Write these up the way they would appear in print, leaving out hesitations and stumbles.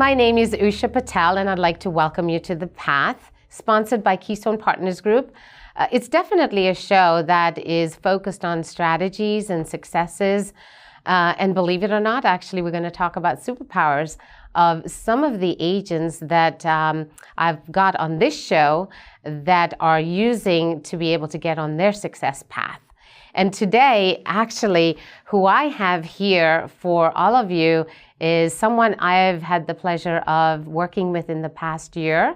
My name is USHA Patel, and I'd like to welcome you to The Path, sponsored by Keystone Partners Group. It's definitely a show that is focused on strategies and successes. And believe it or not, actually, we're going to talk about superpowers of some of the agents that I've got on this show that are using to be able to get on their success path. And today, actually, who I have here for all of you is someone I've had the pleasure of working with in the past year.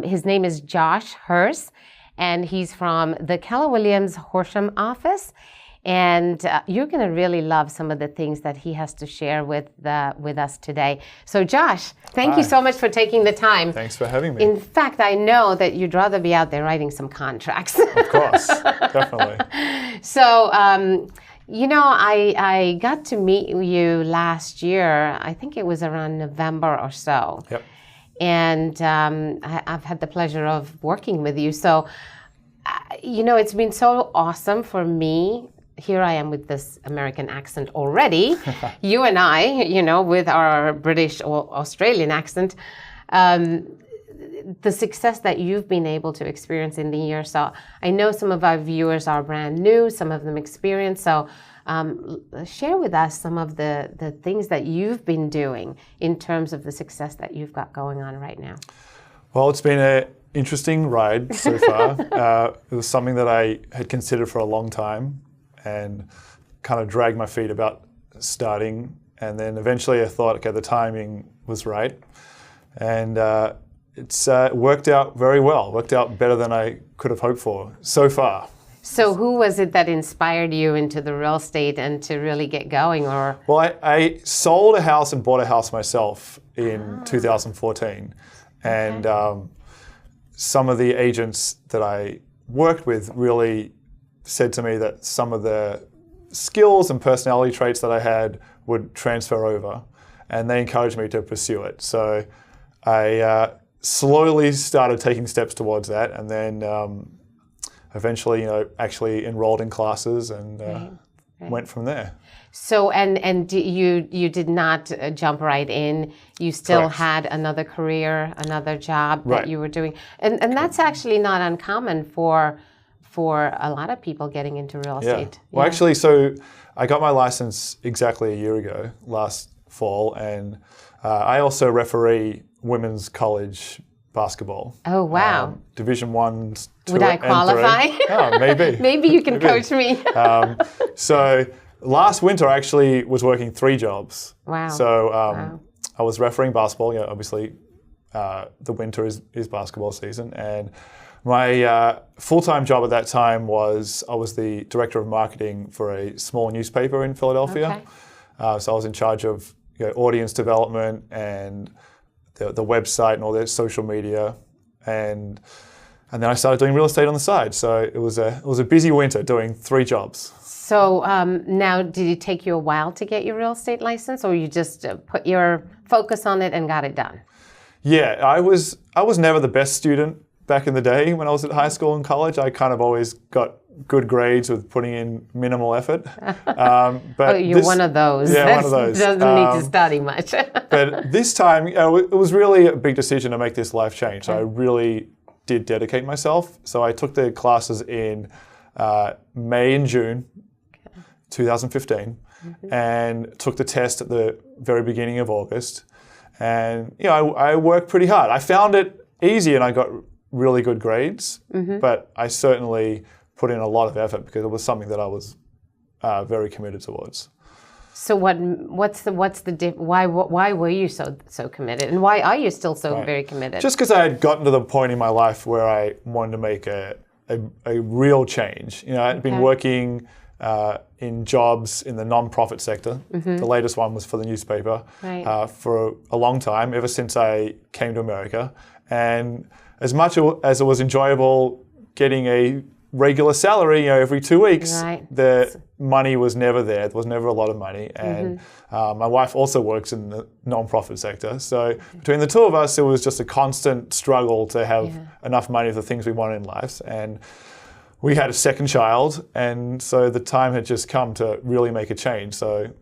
His name is Josh Hersz, and he's from the Keller Williams Horsham office. And you're going to really love some of the things that he has to share with us today. So Josh, thank you so much for taking the time. Thanks for having me. In fact, I know that you'd rather be out there writing some contracts. Of course, definitely. So, I got to meet you last year. I think it was around November or so. Yep. And I've had the pleasure of working with you. So, it's been so awesome for me. Here I am with this American accent already. You and I, with our British or Australian accent, the success that you've been able to experience in the year. So I know some of our viewers are brand new, some of them experienced. So share with us some of the things that you've been doing in terms of the success that you've got going on right now. Well, it's been an interesting ride so far. It was something that I had considered for a long time and kind of dragged my feet about starting. And then eventually I thought, okay, the timing was right. And it's worked out very well, worked out better than I could have hoped for so far. So who was it that inspired you into the real estate and to really get going? Well, I sold a house and bought a house myself in 2014. And some of the agents that I worked with really said to me that some of the skills and personality traits that I had would transfer over, and they encouraged me to pursue it. So I slowly started taking steps towards that, and then eventually, actually enrolled in classes and went from there. So, and you did not jump right in. You still Correct. had another career, another job that Right. you were doing, and that's actually not uncommon for a lot of people getting into real estate. Well, actually, so I got my license exactly a year ago, last fall, and I also referee women's college basketball. Oh, wow. Division 1, 2, Would I and qualify? 3. Oh, maybe. Maybe you can coach me. So last winter, I actually was working 3 jobs. Wow. So Wow. I was refereeing basketball. Obviously, the winter is basketball season, and my full-time job at that time was I was the director of marketing for a small newspaper in Philadelphia. Okay. So I was in charge of audience development and the website and all their social media, and then I started doing real estate on the side. So it was a busy winter doing 3 jobs. So now, did it take you a while to get your real estate license, or you just put your focus on it and got it done? Yeah, I was never the best student back in the day when I was at high school and college. I kind of always got good grades with putting in minimal effort. But you're one of those. Yeah, one of those. Doesn't need to study much. But this time, it was really a big decision to make this life change. So I really did dedicate myself. So I took the classes in May and June 2015, and took the test at the very beginning of August. And I worked pretty hard. I found it easy, and I got really good grades, but I certainly put in a lot of effort because it was something that I was very committed towards. So why were you so committed, and why are you still so very committed? Just because I had gotten to the point in my life where I wanted to make a real change. I'd been working in jobs in the non-profit sector. The latest one was for the newspaper for a long time, ever since I came to America. And as much as it was enjoyable getting a regular salary, every 2 weeks, the money was never there. There was never a lot of money. And my wife also works in the non-profit sector. So between the two of us, it was just a constant struggle to have enough money for the things we wanted in life. And we had a second child, and so the time had just come to really make a change. So,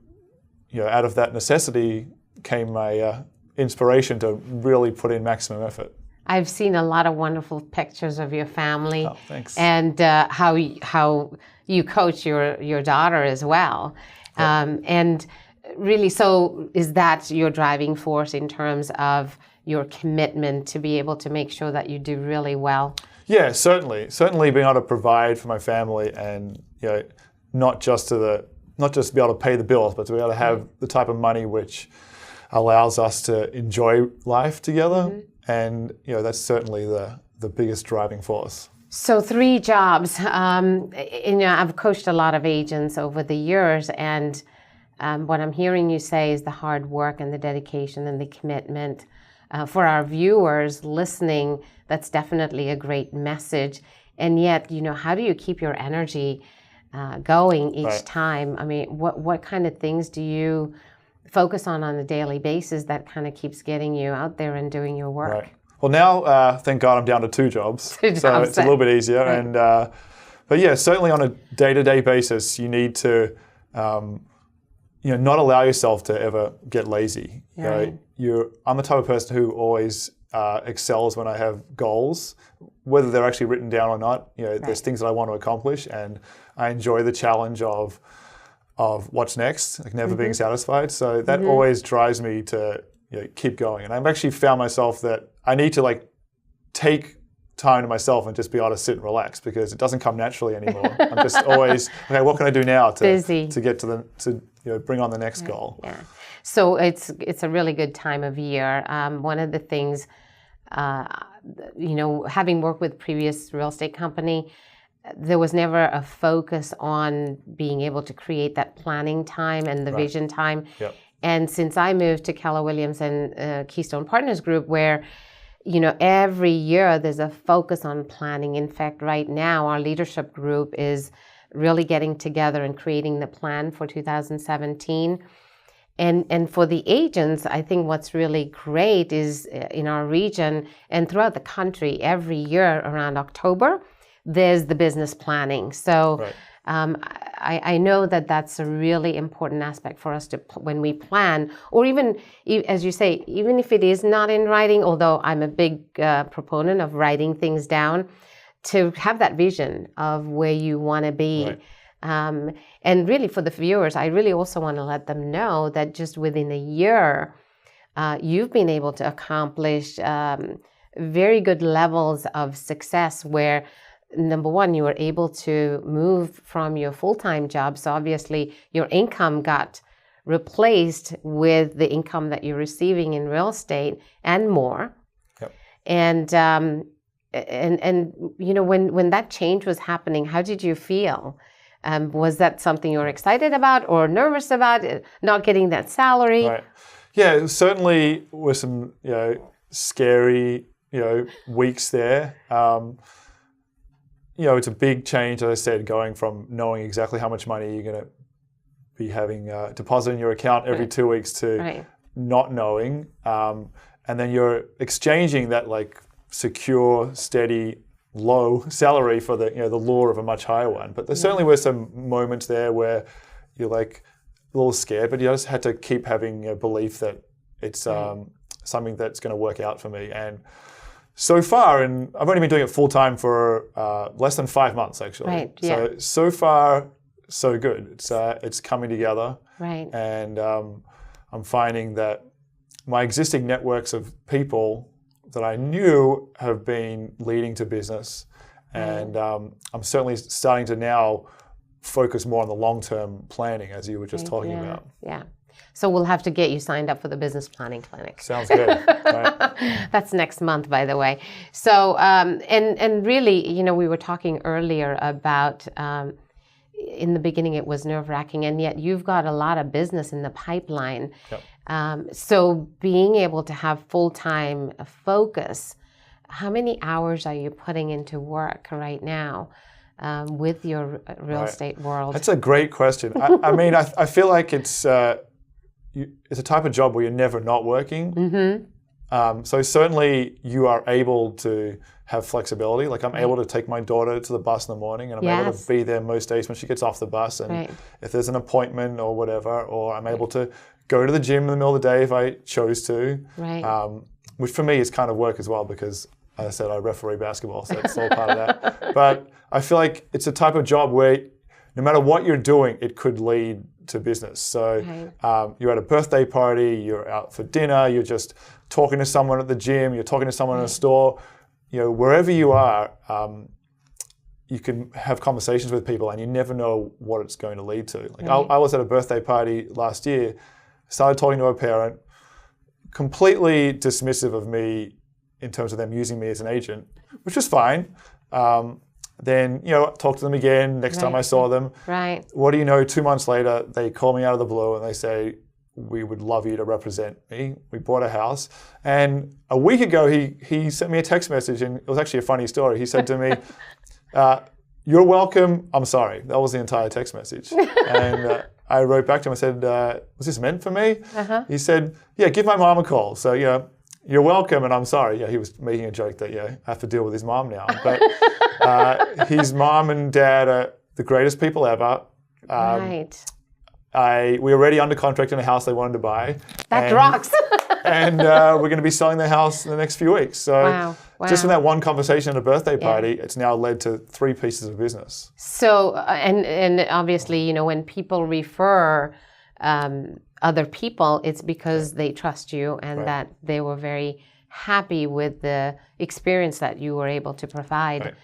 out of that necessity came my inspiration to really put in maximum effort. I've seen a lot of wonderful pictures of your family. Oh, thanks. And how you coach your daughter as well. Yep. And really, so is that your driving force in terms of your commitment to be able to make sure that you do really well? Yeah, certainly. Certainly being able to provide for my family, and not just to be able to pay the bills, but to be able to have the type of money which allows us to enjoy life together. Mm-hmm. And that's certainly the biggest driving force. So 3 jobs. I've coached a lot of agents over the years, and what I'm hearing you say is the hard work and the dedication and the commitment. For our viewers listening, that's definitely a great message. And yet, how do you keep your energy going each time? I mean, what kind of things do you focus on a daily basis that kind of keeps getting you out there and doing your work? Right. Well, now, thank God, I'm down to 2 jobs, so it's a little bit easier. Right. And but yeah, certainly on a day-to-day basis, you need to not allow yourself to ever get lazy. Right. I'm the type of person who always excels when I have goals, whether they're actually written down or not. There's things that I want to accomplish, and I enjoy the challenge of what's next, like never being satisfied. So that always drives me to keep going. And I've actually found myself that I need to take time to myself and just be able to sit and relax, because it doesn't come naturally anymore. I'm just always, okay, what can I do now to get to bring on the next goal? Yeah. So it's a really good time of year. One of the things, having worked with previous real estate company, there was never a focus on being able to create that planning time and the vision time. Yep. And since I moved to Keller Williams and Keystone Partners Group, where every year there's a focus on planning. In fact, right now our leadership group is really getting together and creating the plan for 2017. And for the agents, I think what's really great is in our region and throughout the country, every year around October, there's the business planning. So I know that that's a really important aspect for us to when we plan, or even, as you say, even if it is not in writing, although I'm a big proponent of writing things down, to have that vision of where you want to be. Right. And really for the viewers, I really also want to let them know that just within a year, you've been able to accomplish very good levels of success where, number one, you were able to move from your full-time job. So obviously your income got replaced with the income that you're receiving in real estate and more. Yep. And when that change was happening, how did you feel? Was that something you were excited about or nervous about, not getting that salary? Right. Yeah, it certainly was some scary weeks there. It's a big change, as I said, going from knowing exactly how much money you're going to be having deposited in your account every 2 weeks to not knowing. And then you're exchanging that secure, steady, low salary for the lure of a much higher one. But there certainly were some moments there where you're a little scared, but you just had to keep having belief that it's something that's going to work out for me. And so far, and I've only been doing it full time for less than 5 months actually. Right. Yeah. So far, so good. It's coming together. Right. And I'm finding that my existing networks of people that I knew have been leading to business, and I'm certainly starting to now focus more on the long-term planning, as you were just talking about. Yeah. So we'll have to get you signed up for the business planning clinic. Sounds good. Right. That's next month, by the way. So, and really, we were talking earlier about, in the beginning it was nerve-wracking, and yet you've got a lot of business in the pipeline. Yep. So being able to have full-time focus, how many hours are you putting into work right now with your real estate world? That's a great question. I feel like it's a type of job where you're never not working. Mm-hmm. So certainly you are able to have flexibility. I'm able to take my daughter to the bus in the morning, and I'm able to be there most days when she gets off the bus. And if there's an appointment or whatever, or I'm able to go to the gym in the middle of the day if I chose to. Right. Which for me is kind of work as well because, as I said, I referee basketball, so it's all part of that. But I feel like it's a type of job where no matter what you're doing, it could lead to business. So you're at a birthday party, you're out for dinner, you're just talking to someone at the gym, you're talking to someone in a store. Wherever you are, you can have conversations with people and you never know what it's going to lead to. Like I was at a birthday party last year, started talking to a parent, completely dismissive of me in terms of them using me as an agent, which was fine. Then, talk to them again next time I saw them. Right. What do you know, 2 months later, they call me out of the blue and they say, we would love you to represent me. We bought a house. And a week ago, he sent me a text message, and it was actually a funny story. He said to me, you're welcome, I'm sorry. That was the entire text message. And I wrote back to him, I said, was this meant for me? He said, yeah, give my mom a call. So, you're welcome and I'm sorry. Yeah, he was making a joke that, I have to deal with his mom now. But his mom and dad are the greatest people ever. Right. We were already under contract in a house they wanted to buy. That rocks. And we're going to be selling their house in the next few weeks. So Wow. just from that one conversation at a birthday party, it's now led to 3 pieces of business. So, and obviously, when people refer other people, it's because they trust you and that they were very happy with the experience that you were able to provide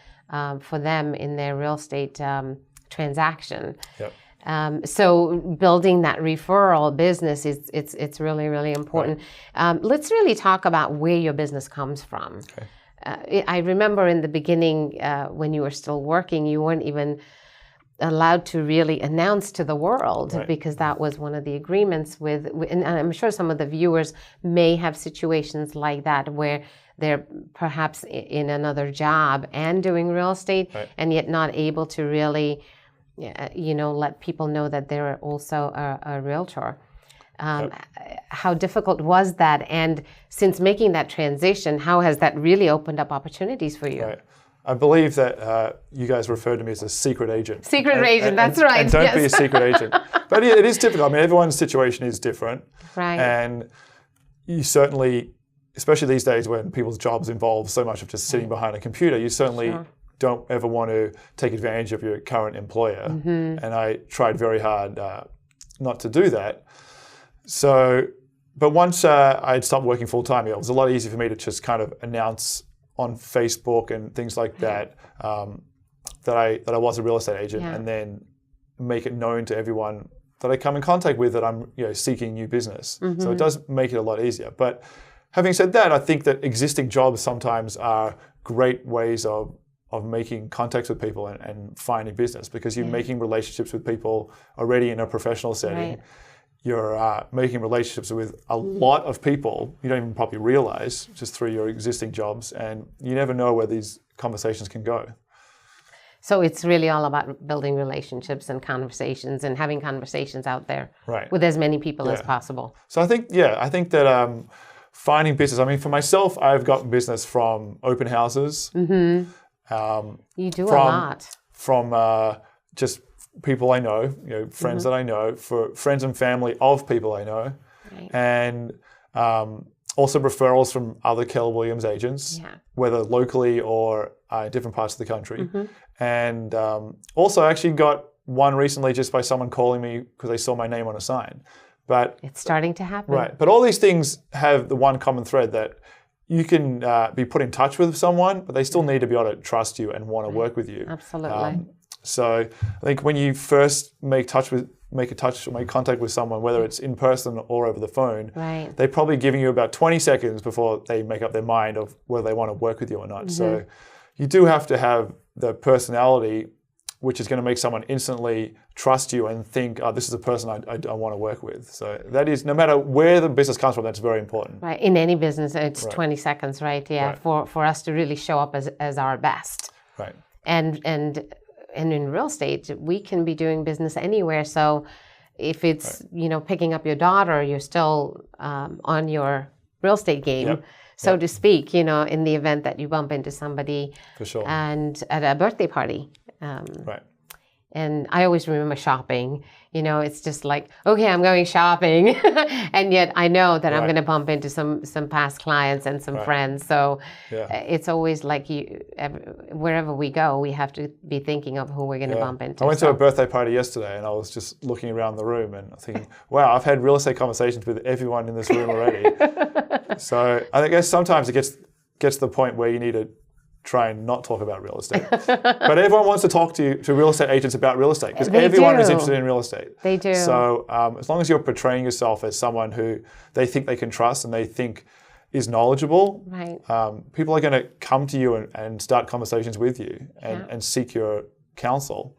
for them in their real estate transaction. Yep. So building that referral business it's really, really important. Let's really talk about where your business comes from. Okay. I remember in the beginning when you were still working, you weren't even allowed to really announce to the world because that was one of the agreements with, and I'm sure some of the viewers may have situations like that where they're perhaps in another job and doing real estate and yet not able to really let people know that they're also a realtor. How difficult was that? And since making that transition, how has that really opened up opportunities for you? Right. I believe that you guys refer to me as a secret agent. Secret agent, that's right. And don't be a secret agent. But it is difficult. I mean, everyone's situation is different. Right. And you certainly, especially these days when people's jobs involve so much of just sitting behind a computer, you certainly don't ever want to take advantage of your current employer. And I tried very hard not to do that. So, but once I'd stopped working full time, it was a lot easier for me to just kind of announce on Facebook and things like that that I was a real estate agent, and then make it known to everyone that I come in contact with that I'm seeking new business. So it does make it a lot easier. But having said that, I think that existing jobs sometimes are great ways of making contacts with people and finding business because you're making relationships with people already in a professional setting. You're making relationships with a lot of people you don't even probably realize just through your existing jobs, and you never know where these conversations can go. So it's really all about building relationships and conversations and having conversations out there with as many people as possible. So I think that finding business, I mean, for myself, I've gotten business from open houses. You do a lot. From just people I know, friends that I know, for friends and family of people I know, and also referrals from other Keller Williams agents, whether locally or different parts of the country. And also I actually got one recently just by someone calling me because they saw my name on a sign. But it's starting to happen. Right. But all these things have the one common thread that you can be put in touch with someone, but they still need to be able to trust you and want to work with you. Absolutely. So I think when you first make contact with someone, whether it's in person or over the phone, they're probably giving you about 20 seconds before they make up their mind of whether they want to work with you or not. So you do have to have the personality which is going to make someone instantly trust you and think, oh, this is a person I want to work with. So that is, no matter where the business comes from, that's very important. Right. In any business, it's 20 seconds, right? Yeah. Right. For us to really show up as our best. Right. And in real estate, we can be doing business anywhere. So if it's, picking up your daughter, you're still on your real estate game, so to speak, in the event that you bump into somebody for sure. and at a birthday party. Right. And I always remember shopping. You know, it's just like, okay, I'm going shopping. And yet I know that I'm going to bump into some past clients and some friends. So it's always like wherever we go, we have to be thinking of who we're going to bump into. I went to a birthday party yesterday and I was just looking around the room and thinking, wow, I've had real estate conversations with everyone in this room already. So I guess sometimes it gets to the point where you need to try and not talk about real estate. But everyone wants to talk to real estate agents about real estate because everyone is interested in real estate. They do. So as long as you're portraying yourself as someone who they think they can trust and they think is knowledgeable, people are going to come to you and start conversations with you and seek your counsel.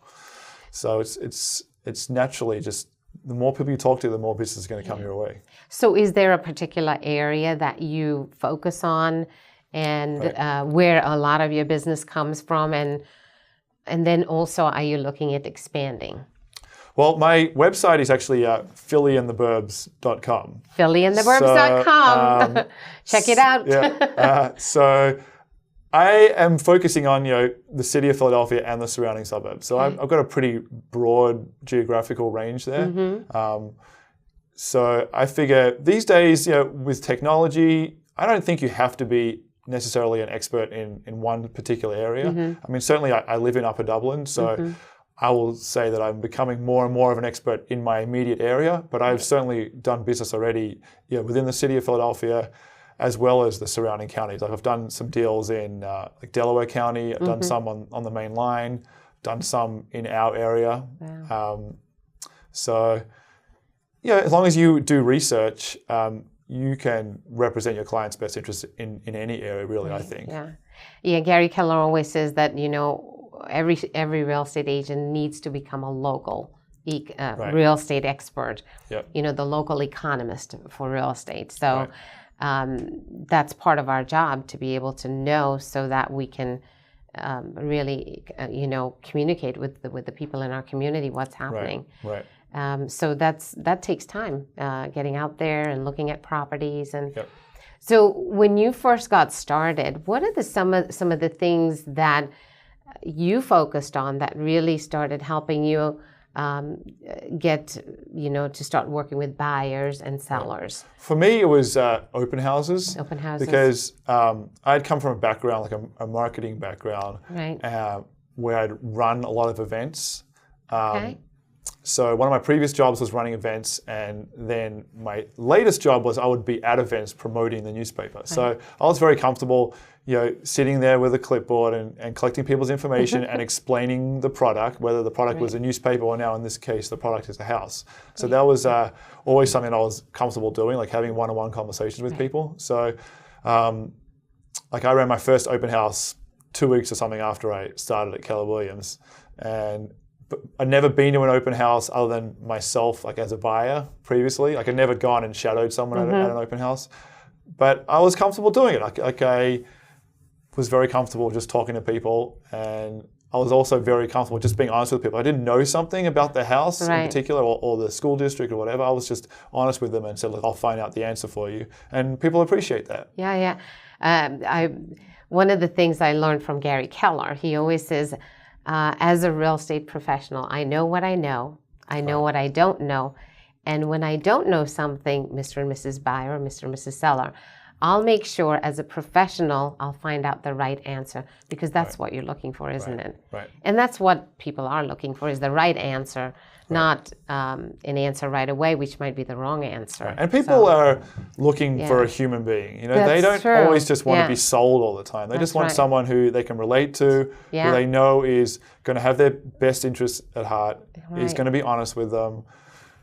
So it's naturally just the more people you talk to, the more business is going to come your way. So is there a particular area that you focus on and where a lot of your business comes from, and then also are you looking at expanding? Well, my website is actually phillyandtheburbs.com. phillyandtheburbs.com. Check it out. So I am focusing on the city of Philadelphia and the surrounding suburbs. So I've got a pretty broad geographical range there. So I figure these days, with technology, I don't think you have to be necessarily an expert in one particular area. I mean, certainly I live in Upper Dublin, so I will say that I'm becoming more and more of an expert in my immediate area, but I've certainly done business already within the city of Philadelphia as well as the surrounding counties. Like I've done some deals in like Delaware County, I've done some on the main line, done some in our area. So as long as you do research, you can represent your client's best interest in any area, really, I think. Yeah, Gary Keller always says that, every real estate agent needs to become a local real estate expert, the local economist for real estate. So that's part of our job, to be able to know so that we can really, communicate with the people in our community what's happening. So that takes time, getting out there and looking at properties. And so when you first got started, what are some of the things that you focused on that really started helping you get, to start working with buyers and sellers? For me, it was open houses. Open houses. Because I'd come from a background, like a marketing background, where I'd run a lot of events. So one of my previous jobs was running events, and then my latest job was I would be at events promoting the newspaper. So I was very comfortable, sitting there with a clipboard and collecting people's information and explaining the product, whether the product was a newspaper or now in this case the product is a house. So that was always something I was comfortable doing, like having one-on-one conversations with people. So like I ran my first open house 2 weeks or something after I started at Keller Williams, and I'd never been to an open house other than myself, like as a buyer previously. Like I'd never gone and shadowed someone at an open house, but I was comfortable doing it. Like I was very comfortable just talking to people, and I was also very comfortable just being honest with people. I didn't know something about the house in particular or the school district or whatever. I was just honest with them and said, look, I'll find out the answer for you. And people appreciate that. One of the things I learned from Gary Keller, he always says, as a real estate professional, I know what I know. I know what I don't know. And when I don't know something, Mr. and Mrs. Buyer or Mr. and Mrs. Seller, I'll make sure as a professional, I'll find out the right answer, because that's what you're looking for, isn't it? And that's what people are looking for, is the right answer, not an answer right away, which might be the wrong answer. And people are looking for a human being. They don't always just want to be sold all the time. They just want someone who they can relate to, who they know is going to have their best interests at heart, is going to be honest with them,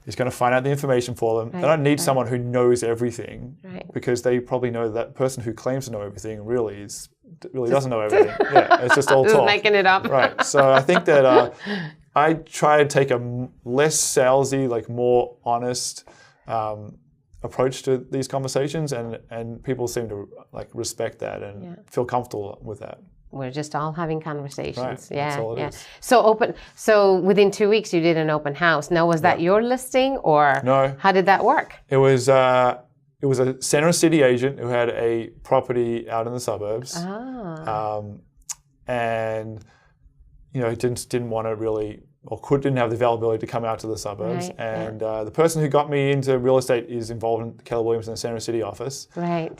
is going to find out the information for them. They don't need someone who knows everything, because they probably know that person who claims to know everything really doesn't know everything. It's just all talk. Making it up. So I think that I try to take a less salesy, like more honest approach to these conversations, and people seem to like respect that and feel comfortable with that. We're just all having conversations. That's all it is. So within 2 weeks you did an open house. Now, was that your listing, or no? How did that work? It was a center city agent who had a property out in the suburbs. And didn't want to really, or didn't have the availability to come out to the suburbs. Right, And the person who got me into real estate is involved in Keller Williams in the Center City office. Right.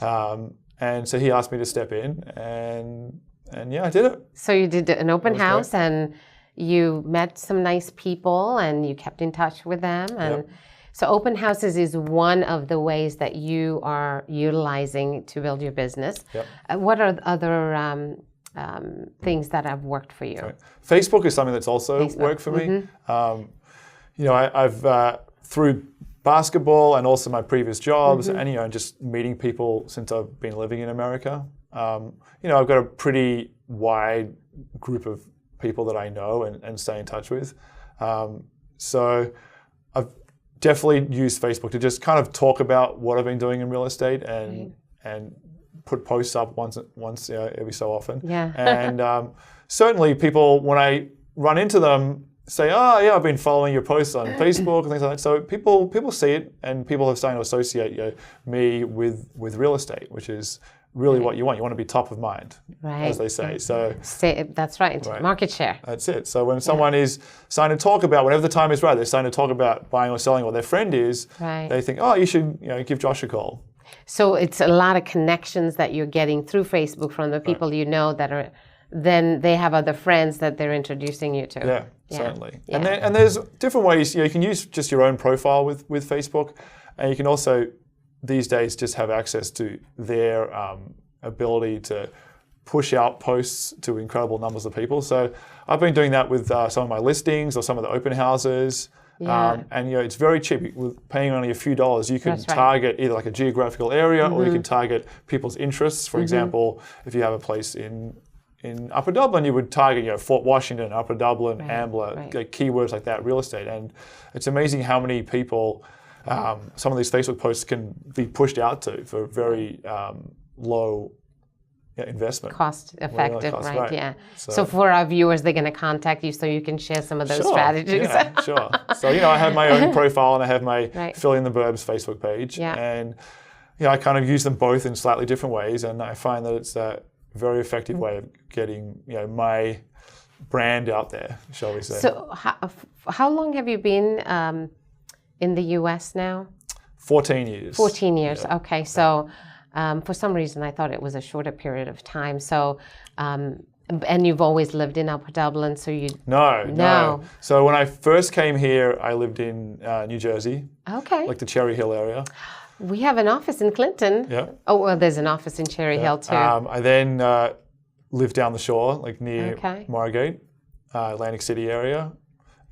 And so he asked me to step in, and I did it. So you did an open house, great. and you met some nice people, and you kept in touch with them. And so open houses is one of the ways that you are utilizing to build your business. Yep. What are the other things that have worked for you? Right. Facebook is something that's also worked for me. I've through basketball and also my previous jobs, and just meeting people since I've been living in America. I've got a pretty wide group of people that I know and stay in touch with. So I've definitely used Facebook to just kind of talk about what I've been doing in real estate and put posts up once every so often. Yeah. And certainly people, when I run into them, say, oh yeah, I've been following your posts on Facebook and things like that. So people see it, and people are starting to associate me with real estate, which is really what you want. You want to be top of mind, as they say. So that's right. Market share. That's it. So when someone is starting to talk about, whenever the time is right, they're starting to talk about buying or selling what their friend is, they think, oh, you should give Josh a call. So it's a lot of connections that you're getting through Facebook from the people you know that are, then they have other friends that they're introducing you to. Yeah, certainly. Yeah. And there's different ways. You can use just your own profile with Facebook, and you can also these days just have access to their ability to push out posts to incredible numbers of people. So I've been doing that with some of my listings or some of the open houses. Yeah. And it's very cheap. With paying only a few dollars, you can target either like a geographical area or you can target people's interests. For example, if you have a place in Upper Dublin, you would target Fort Washington, Upper Dublin, Ambler, keywords like that, real estate. And it's amazing how many people some of these Facebook posts can be pushed out to for very low investment. Cost effective, right? Yeah. So for our viewers, they're going to contact you so you can share some of those strategies. Yeah, sure. So, I have my own profile and I have my Fill in the Burbs Facebook page. Yeah. And, I kind of use them both in slightly different ways. And I find that it's a very effective way of getting, my brand out there, shall we say. So how long have you been in the U.S. now? 14 years. 14 years. Yeah. Okay. So for some reason, I thought it was a shorter period of time. So, and you've always lived in Upper Dublin, so you... No. So when I first came here, I lived in New Jersey. Okay. Like the Cherry Hill area. We have an office in Clinton. Yeah. Oh, well, there's an office in Cherry Hill too. I then lived down the shore, like near Margate, Atlantic City area.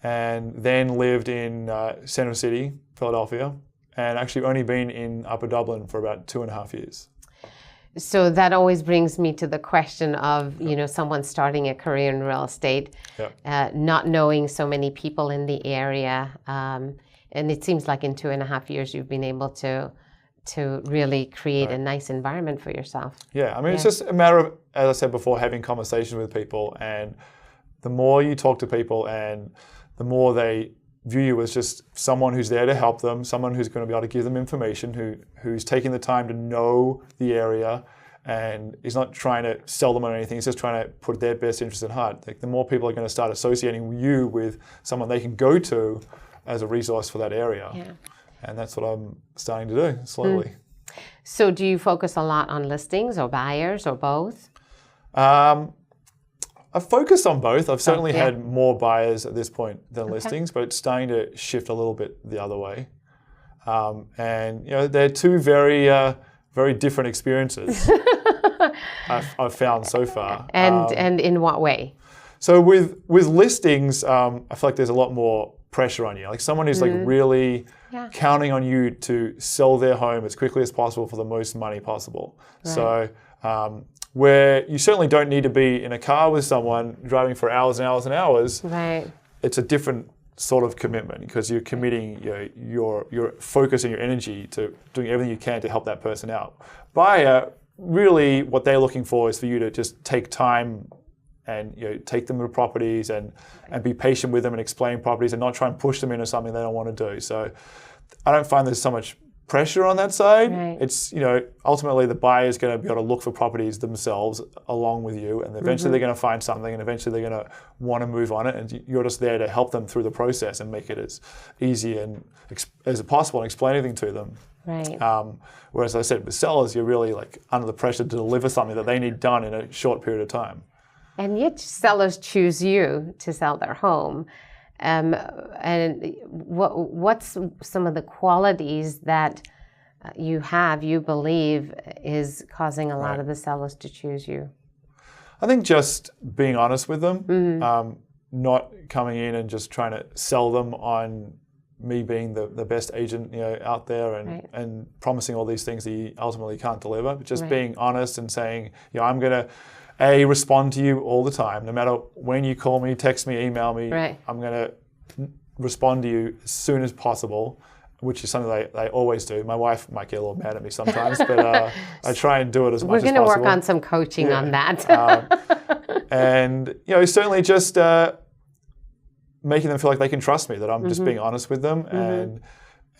And then lived in Center City, Philadelphia, and actually only been in Upper Dublin for about 2.5 years. So that always brings me to the question of, someone starting a career in real estate, not knowing so many people in the area. And it seems like in 2.5 years, you've been able to really create a nice environment for yourself. Yeah, I mean, it's just a matter of, as I said before, having conversations with people. And the more you talk to people and the more they view you as just someone who's there to help them, someone who's going to be able to give them information, who's taking the time to know the area and is not trying to sell them on anything, he's just trying to put their best interest at heart. Like, the more people are going to start associating you with someone they can go to as a resource for that area. Yeah. And that's what I'm starting to do slowly. So do you focus a lot on listings or buyers or both? I've focused on both. I've certainly had more buyers at this point than listings, but it's starting to shift a little bit the other way. And they're two very, very different experiences I've found so far. And in what way? So with listings, I feel like there's a lot more pressure on you. Like, someone who's like really counting on you to sell their home as quickly as possible for the most money possible. Right. So where you certainly don't need to be in a car with someone driving for hours and hours and hours. Right. It's a different sort of commitment because you're committing your focus and your energy to doing everything you can to help that person out. Buyer, really what they're looking for is for you to just take time and take them to properties and be patient with them and explain properties and not try and push them into something they don't want to do. So I don't find there's so much pressure on that side. Right. It's, ultimately the buyer is going to be able to look for properties themselves along with you, and eventually they're going to find something, and eventually they're going to want to move on it, and you're just there to help them through the process and make it as easy and as possible and explain anything to them. Right. Whereas I said with sellers, you're really like under the pressure to deliver something that they need done in a short period of time. And yet sellers choose you to sell their home. And what's some of the qualities that you believe is causing a lot of the sellers to choose you? I think just being honest with them, not coming in and just trying to sell them on me being the best agent out there and promising all these things that you ultimately can't deliver, but just being honest and saying, I'm going to respond to you all the time, no matter when you call me, text me, email me. Right. I'm going to respond to you as soon as possible, which is something they always do. My wife might get a little mad at me sometimes, but I try and do it as much as possible. We're going to work on some coaching on that. And certainly just making them feel like they can trust me, that I'm just being honest with them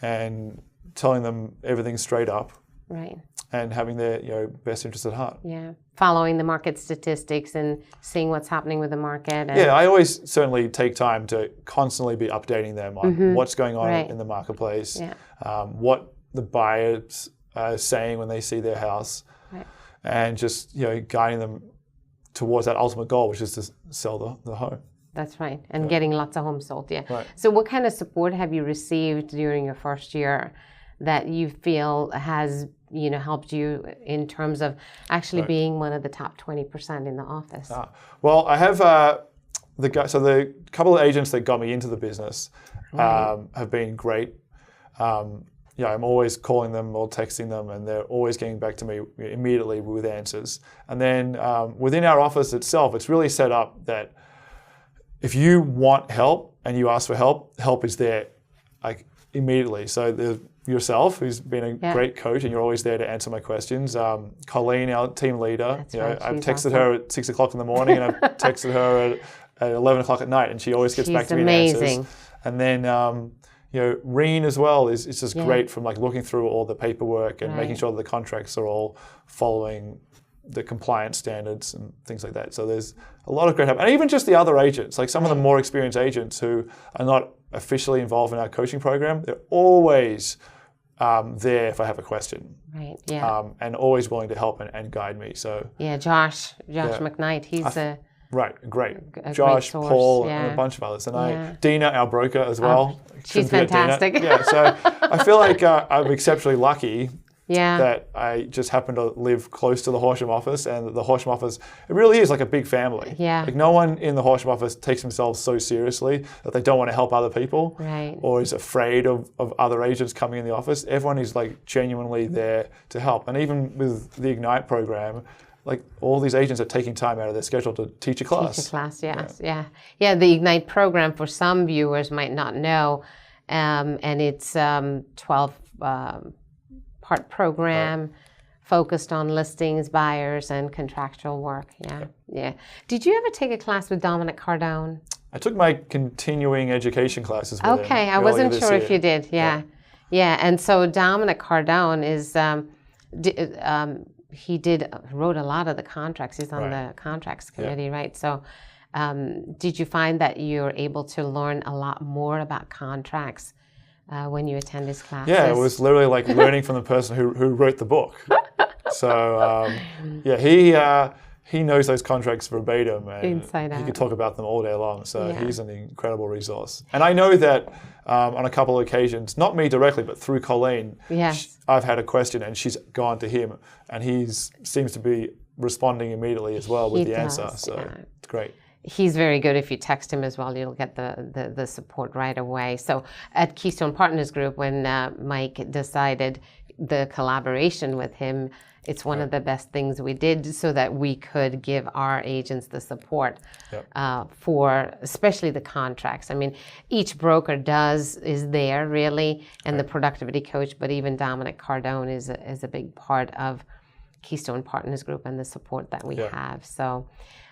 and telling them everything straight up. Right. And having their best interest at heart. Yeah. Following the market statistics and seeing what's happening with the market. Yeah, I always certainly take time to constantly be updating them on what's going on in the marketplace, what the buyers are saying when they see their house, and just guiding them towards that ultimate goal, which is to sell the home. That's right, and getting lots of homes sold. Yeah. Right. So, what kind of support have you received during your first year that you feel has helped you in terms of actually being one of the top 20% in the office? Well, I have the couple of agents that got me into the business have been great. I'm always calling them or texting them, and they're always getting back to me immediately with answers. And then within our office itself, it's really set up that if you want help and you ask for help is there like immediately. So there's yourself, who's been a great coach, and you're always there to answer my questions. Colleen, our team leader, I've texted her at 6 o'clock in the morning, and I've texted her at 11 o'clock at night, and she always gets back to me and answers. And then, Reen as well is just great from like looking through all the paperwork and making sure that the contracts are all following the compliance standards and things like that. So there's a lot of great help. And even just the other agents, like some of the more experienced agents who are not officially involved in our coaching program, they're always there if I have a question. Right, yeah. And always willing to help and guide me. So Josh McKnight, he's great. Josh, great Paul, and a bunch of others. And Dina, our broker as well. She's fantastic. So I feel like I'm exceptionally lucky that I just happen to live close to the Horsham office, and the Horsham office, it really is like a big family. Yeah. Like no one in the Horsham office takes themselves so seriously that they don't want to help other people or is afraid of other agents coming in the office. Everyone is like genuinely there to help. And even with the Ignite program, like all these agents are taking time out of their schedule to teach a class. Yeah, the Ignite program, for some viewers might not know, and it's 12 part program focused on listings, buyers, and contractual work. Yeah. Did you ever take a class with Dominic Cardone? I took my continuing education classes with him. Okay, I wasn't sure if you did. Yeah. And so Dominic Cardone is wrote a lot of the contracts. He's on the contracts committee, right? So did you find that you're able to learn a lot more about contracts when you attend his classes? Yeah, it was literally like learning from the person who wrote the book. So he knows those contracts verbatim, and inside out. He could talk about them all day long. So he's an incredible resource. And I know that on a couple of occasions, not me directly, but through Colleen, I've had a question and she's gone to him, and he seems to be responding immediately as well with the answer. So it's great. He's very good. If you text him as well, you'll get the support right away. So at Keystone Partners Group, when Mike decided the collaboration with him, it's one of the best things we did so that we could give our agents the support for especially the contracts. I mean, each broker is there really, and the productivity coach, but even Dominic Cardone is a big part of Keystone Partners Group and the support that we have. So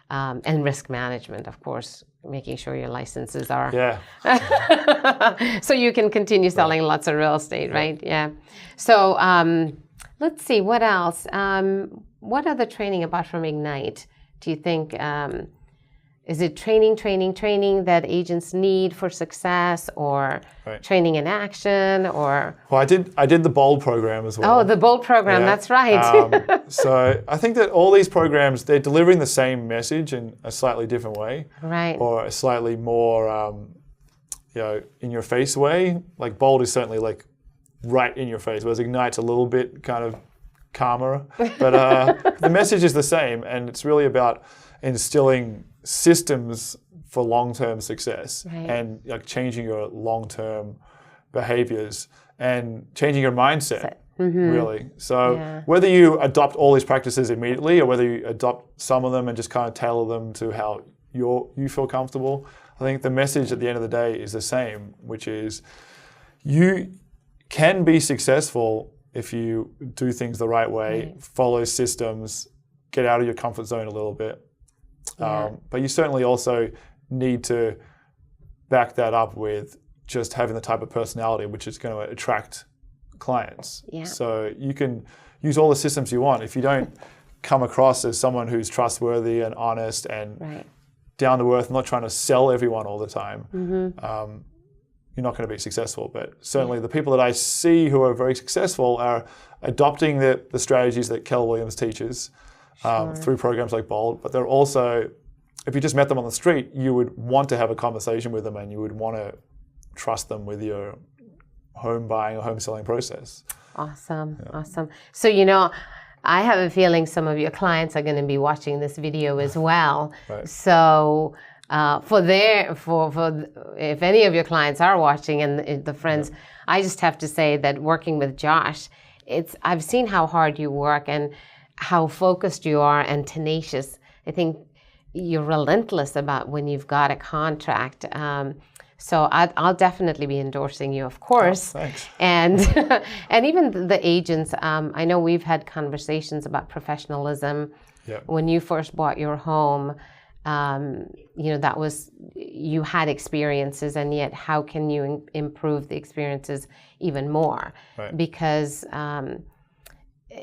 and risk management, of course, making sure your licenses are so you can continue selling lots of real estate, right? Yeah. So let's see, what else? What other training apart from Ignite do you think? Is it training that agents need for success, or training in action, or? Well, I did the BOLD program as well. Oh, the BOLD program, that's right. So I think that all these programs, they're delivering the same message in a slightly different way. Right. Or a slightly more, in your face way. Like BOLD is certainly like right in your face, whereas Ignite's a little bit kind of calmer. But the message is the same, and it's really about instilling systems for long-term success and like changing your long-term behaviors and changing your mindset, really. So whether you adopt all these practices immediately or whether you adopt some of them and just kind of tailor them to how you feel comfortable, I think the message at the end of the day is the same, which is you can be successful if you do things the right way, follow systems, get out of your comfort zone a little bit. But you certainly also need to back that up with just having the type of personality which is going to attract clients. So you can use all the systems you want. If you don't come across as someone who's trustworthy and honest and down to earth, not trying to sell everyone all the time, you're not going to be successful. But certainly the people that I see who are very successful are adopting the strategies that Keller Williams teaches. Through programs like BOLD, but they're also, if you just met them on the street, you would want to have a conversation with them and you would want to trust them with your home buying or home selling process. Awesome. So, I have a feeling some of your clients are going to be watching this video as well. So, if any of your clients are watching and the friends, I just have to say that working with Josh, I've seen how hard you work and how focused you are and tenacious. I think you're relentless about when you've got a contract. So I'll definitely be endorsing you, of course. Oh, thanks. And even the agents, I know we've had conversations about professionalism. When you first bought your home, that was, you had experiences, and yet how can you improve the experiences even more? Because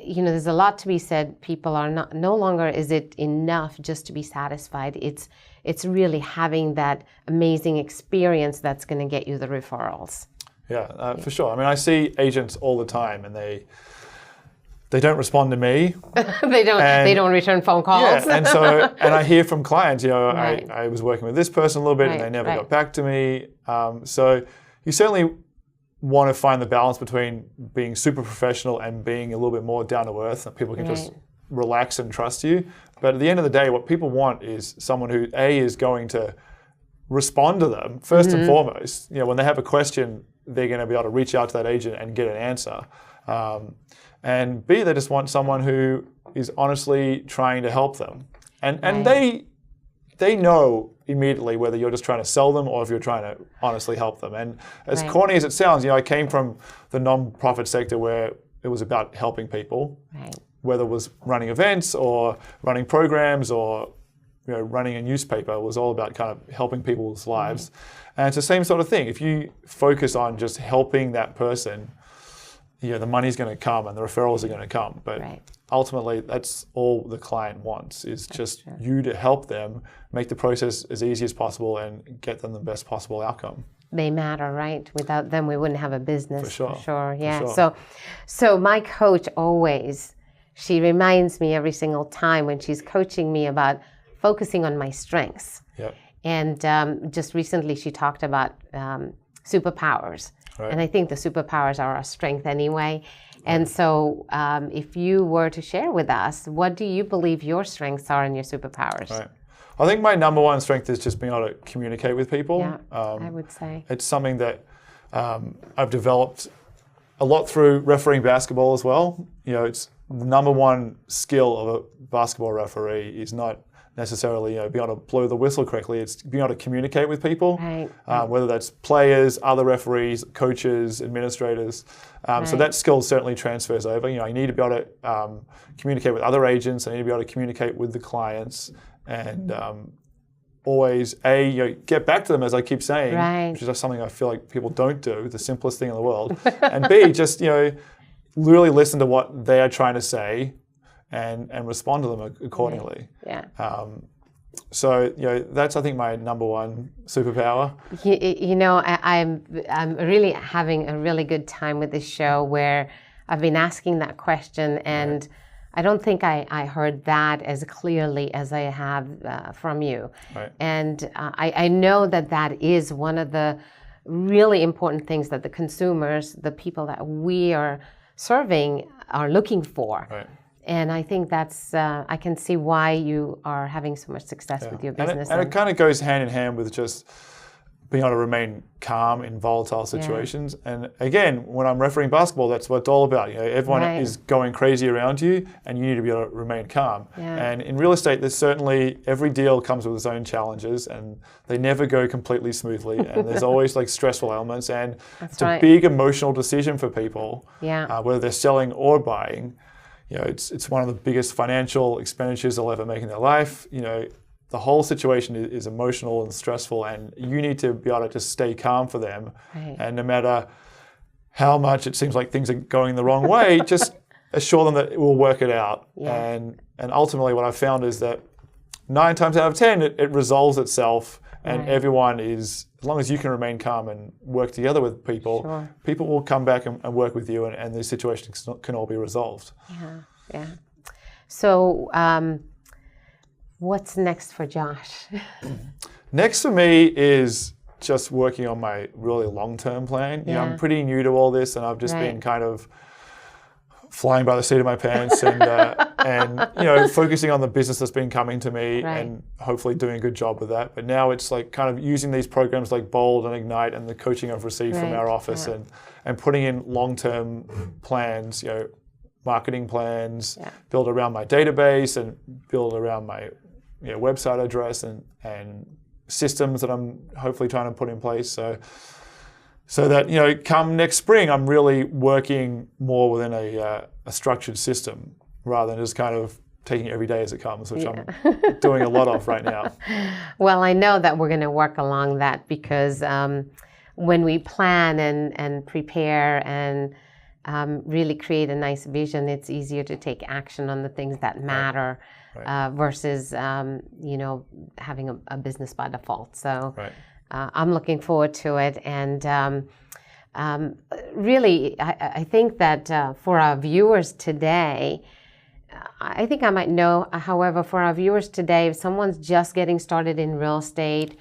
there's a lot to be said. People are no longer is it enough just to be satisfied. It's really having that amazing experience that's going to get you the referrals. For sure. I mean, I see agents all the time, and they don't respond to me. They don't return phone calls. And I hear from clients. I was working with this person a little bit, and they never got back to me. So you certainly want to find the balance between being super professional and being a little bit more down to earth, that people can just relax and trust you. But at the end of the day, what people want is someone who is going to respond to them first and foremost. When they have a question, they're going to be able to reach out to that agent and get an answer. And B, they just want someone who is honestly trying to help them. And they know immediately whether you're just trying to sell them or if you're trying to honestly help them. And as corny as it sounds, I came from the non-profit sector where it was about helping people, whether it was running events or running programs or running a newspaper. It was all about kind of helping people's lives. And it's the same sort of thing. If you focus on just helping that person, the money's going to come and the referrals are going to come. But ultimately, that's all the client wants, is just you to help them make the process as easy as possible and get them the best possible outcome. They matter, right? Without them, we wouldn't have a business. For sure. Yeah. For sure. So my coach always, she reminds me every single time when she's coaching me about focusing on my strengths. And just recently, she talked about superpowers. And I think the superpowers are our strength anyway. And so if you were to share with us, what do you believe your strengths are and your superpowers? I think my number one strength is just being able to communicate with people. I would say. It's something that I've developed a lot through refereeing basketball as well. It's the number one skill of a basketball referee is not necessarily being able to blow the whistle correctly. It's being able to communicate with people, whether that's players, other referees, coaches, administrators. So that skill certainly transfers over. You need to be able to communicate with other agents. I need to be able to communicate with the clients and always get back to them, as I keep saying, right. which is just something I feel like people don't do, the simplest thing in the world. And B, just really listen to what they are trying to say and respond to them accordingly. Yeah. So that's, I think, my number one superpower. I'm really having a really good time with this show where I've been asking that question, and right. I don't think I heard that as clearly as I have from you. Right. And I know that is one of the really important things that the consumers, the people that we are serving, are looking for. Right. And I think that's, I can see why you are having so much success with your business. And it kind of goes hand in hand with just being able to remain calm in volatile situations. Yeah. And again, when I'm refereeing basketball, that's what it's all about. Everyone right. is going crazy around you, and you need to be able to remain calm. Yeah. And in real estate, there's certainly, every deal comes with its own challenges, and they never go completely smoothly. And there's always stressful elements, and that's it's right. a big emotional decision for people, yeah. Whether they're selling or buying. It's one of the biggest financial expenditures they'll ever make in their life. The whole situation is emotional and stressful, and you need to be able to just stay calm for them. Right. And no matter how much it seems like things are going the wrong way, just assure them that it will work it out. Yeah. And ultimately what I've found is that 9 times out of 10, it resolves itself, and right. everyone is, as long as you can remain calm and work together with people, sure. people will come back and work with you, and these situations can all be resolved. Yeah. So, what's next for Josh? Next for me is just working on my really long-term plan. Yeah. I'm pretty new to all this, and I've just right. been kind of flying by the seat of my pants and focusing on the business that's been coming to me, right. and hopefully doing a good job with that. But now it's kind of using these programs like Bold and Ignite and the coaching I've received right. from our office, yeah. and putting in long-term plans, marketing plans, yeah. build around my database and build around my website address and systems that I'm hopefully trying to put in place. So that, come next spring, I'm really working more within a structured system rather than just kind of taking it every day as it comes, which yeah. I'm doing a lot of right now. Well, I know that we're going to work along that because when we plan and prepare and really create a nice vision, it's easier to take action on the things that matter. Right. Versus, having a business by default. So right. I'm looking forward to it. And really, I think that for our viewers today, I think I might know, however, for our viewers today, if someone's just getting started in real estate,